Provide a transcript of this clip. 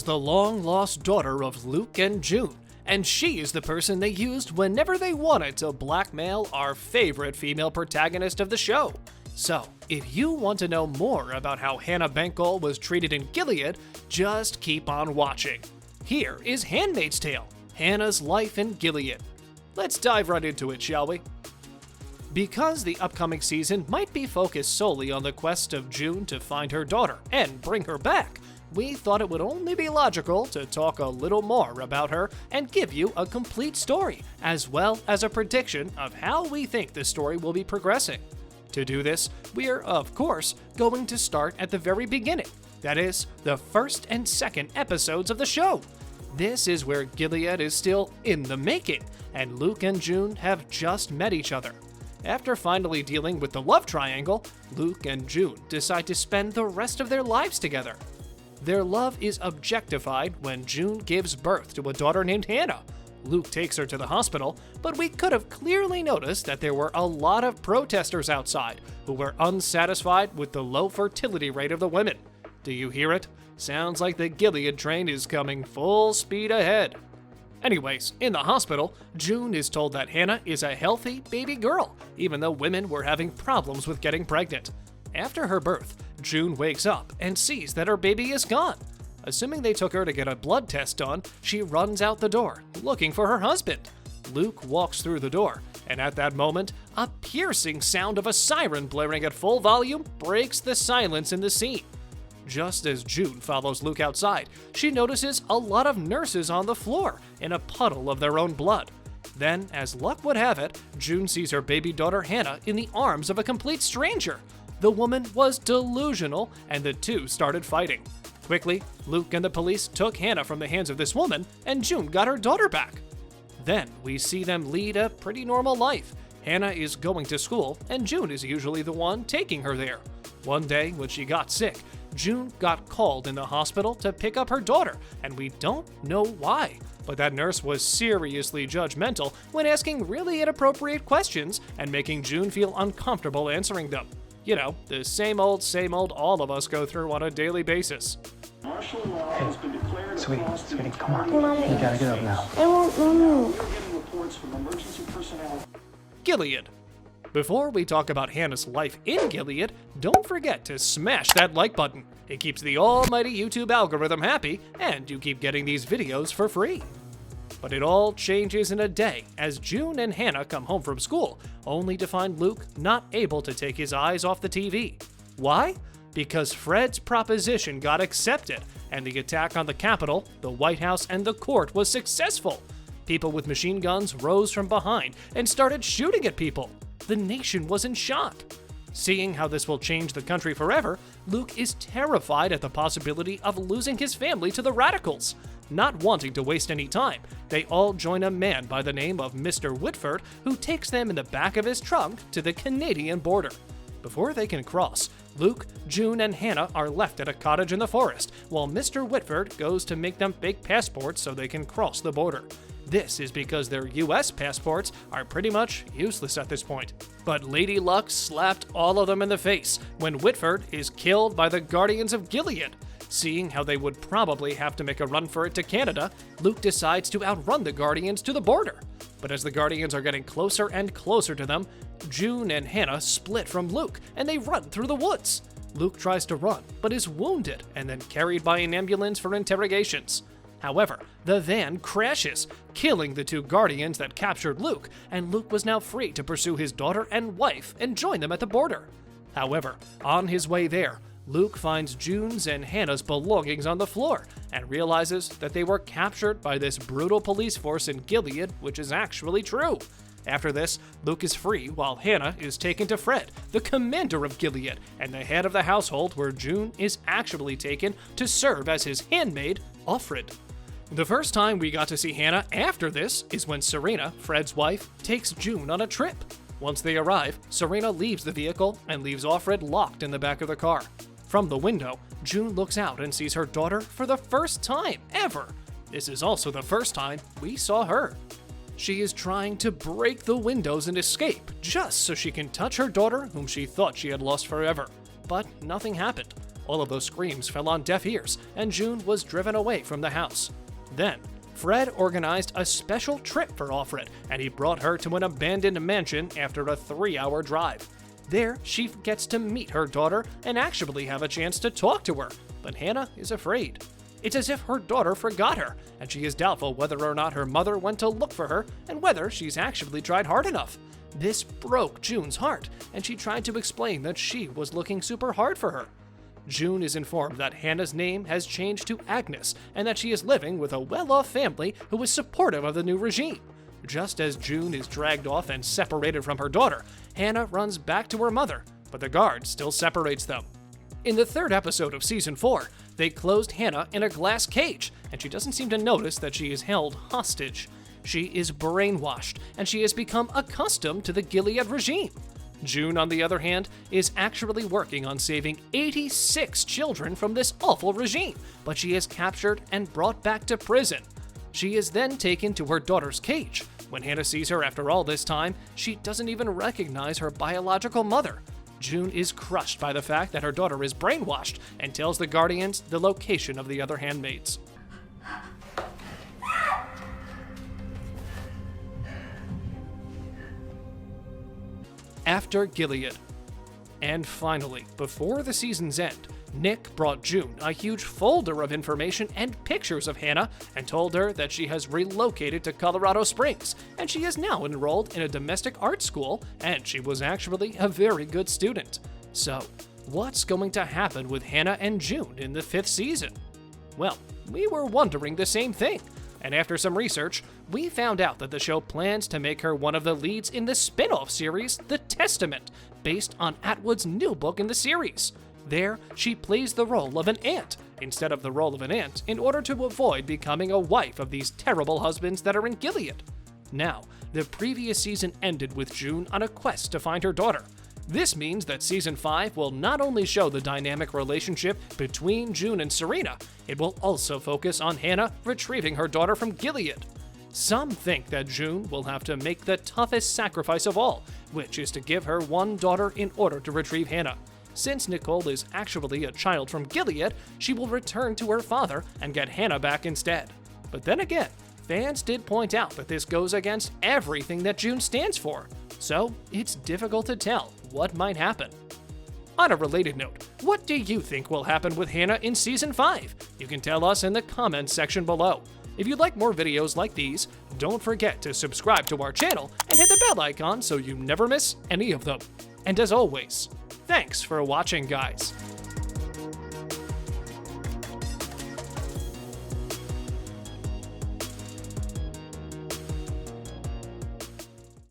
the long-lost daughter of Luke and June, and she is the person they used whenever they wanted to blackmail our favorite female protagonist of the show. So, if you want to know more about how Hannah Bankole was treated in Gilead, just keep on watching. Here is Handmaid's Tale, Hannah's life in Gilead. Let's dive right into it, shall we? Because the upcoming season might be focused solely on the quest of June to find her daughter and bring her back, we thought it would only be logical to talk a little more about her and give you a complete story, as well as a prediction of how we think the story will be progressing. To do this, we're, of course, going to start at the very beginning, that is, the first and second episodes of the show. This is where Gilead is still in the making, and Luke and June have just met each other. After finally dealing with the love triangle, Luke and June decide to spend the rest of their lives together. Their love is objectified when June gives birth to a daughter named Hanna. Luke takes her to the hospital, but we could have clearly noticed that there were a lot of protesters outside who were unsatisfied with the low fertility rate of the women. Do you hear it? Sounds like the Gilead train is coming full speed ahead. Anyways, in the hospital, June is told that Hanna is a healthy baby girl, even though women were having problems with getting pregnant. After her birth, June wakes up and sees that her baby is gone. Assuming they took her to get a blood test done, she runs out the door, looking for her husband. Luke walks through the door, and at that moment, a piercing sound of a siren blaring at full volume breaks the silence in the scene. Just as June follows Luke outside, she notices a lot of nurses on the floor in a puddle of their own blood. Then, as luck would have it, June sees her baby daughter Hanna in the arms of a complete stranger. The woman was delusional, and the two started fighting. Quickly, Luke and the police took Hanna from the hands of this woman, and June got her daughter back. Then we see them lead a pretty normal life. Hanna is going to school, and June is usually the one taking her there. One day, when she got sick, June got called in the hospital to pick up her daughter, and we don't know why. But that nurse was seriously judgmental when asking really inappropriate questions and making June feel uncomfortable answering them. You know, the same old all of us go through on a daily basis. Hey, sweetie, come on. You gotta get up now. I won't move. Gilead. Before we talk about Hannah's life in Gilead, don't forget to smash that like button. It keeps the almighty YouTube algorithm happy, and you keep getting these videos for free. But it all changes in a day as June and Hanna come home from school, only to find Luke not able to take his eyes off the TV. Why? Because Fred's proposition got accepted, and the attack on the Capitol, the White House, and the court was successful. People with machine guns rose from behind and started shooting at people. The nation was in shock. Seeing how this will change the country forever, Luke is terrified at the possibility of losing his family to the radicals. Not wanting to waste any time, they all join a man by the name of Mr. Whitford, who takes them in the back of his trunk to the Canadian border. Before they can cross, Luke, June, and Hanna are left at a cottage in the forest, while Mr. Whitford goes to make them fake passports so they can cross the border. This is because their US passports are pretty much useless at this point. But Lady Luck slapped all of them in the face when Whitford is killed by the Guardians of Gilead. Seeing how they would probably have to make a run for it to Canada, Luke decides to outrun the Guardians to the border. But as the Guardians are getting closer and closer to them, June and Hanna split from Luke and they run through the woods. Luke tries to run, but is wounded and then carried by an ambulance for interrogations. However, the van crashes, killing the two Guardians that captured Luke, and Luke was now free to pursue his daughter and wife and join them at the border. However, on his way there, Luke finds June's and Hanna's belongings on the floor and realizes that they were captured by this brutal police force in Gilead, which is actually true. After this, Luke is free while Hanna is taken to Fred, the commander of Gilead, and the head of the household where June is actually taken to serve as his handmaid, Offred. The first time we got to see Hanna after this is when Serena, Fred's wife, takes June on a trip. Once they arrive, Serena leaves the vehicle and leaves Offred locked in the back of the car. From the window, June looks out and sees her daughter for the first time ever. This is also the first time we saw her. She is trying to break the windows and escape just so she can touch her daughter whom she thought she had lost forever. But nothing happened. All of those screams fell on deaf ears, and June was driven away from the house. Then, Fred organized a special trip for Alfred, and he brought her to an abandoned mansion after a 3-hour drive. There, she gets to meet her daughter and actually have a chance to talk to her, but Hanna is afraid. It's as if her daughter forgot her, and she is doubtful whether or not her mother went to look for her and whether she's actually tried hard enough. This broke June's heart, and she tried to explain that she was looking super hard for her. June is informed that Hanna's name has changed to Agnes and that she is living with a well-off family who is supportive of the new regime. Just as June is dragged off and separated from her daughter, Hanna runs back to her mother, but the guard still separates them. In the 3rd episode of Season 4, they closed Hanna in a glass cage, and she doesn't seem to notice that she is held hostage. She is brainwashed, and she has become accustomed to the Gilead regime. June, on the other hand, is actually working on saving 86 children from this awful regime, but she is captured and brought back to prison. She is then taken to her daughter's cage. When Hanna sees her after all this time, she doesn't even recognize her biological mother. June is crushed by the fact that her daughter is brainwashed and tells the Guardians the location of the other handmaids. After Gilead. And finally, before the season's end, Nick brought June a huge folder of information and pictures of Hanna and told her that she has relocated to Colorado Springs, and she is now enrolled in a domestic art school, and she was actually a very good student. So, what's going to happen with Hanna and June in the 5th season? Well, we were wondering the same thing, and after some research, we found out that the show plans to make her one of the leads in the spin-off series, The Testament, based on Atwood's new book in the series. There, she plays the role of an aunt instead of the role of an aunt in order to avoid becoming a wife of these terrible husbands that are in Gilead. Now, the previous season ended with June on a quest to find her daughter. This means that Season 5 will not only show the dynamic relationship between June and Serena, it will also focus on Hanna retrieving her daughter from Gilead. Some think that June will have to make the toughest sacrifice of all, which is to give her one daughter in order to retrieve Hanna. Since Nicole is actually a child from Gilead, she will return to her father and get Hanna back instead. But then again, fans did point out that this goes against everything that June stands for, so it's difficult to tell what might happen. On a related note, what do you think will happen with Hanna in Season 5? You can tell us in the comments section below. If you'd like more videos like these, don't forget to subscribe to our channel and hit the bell icon so you never miss any of them. And as always, thanks for watching, guys.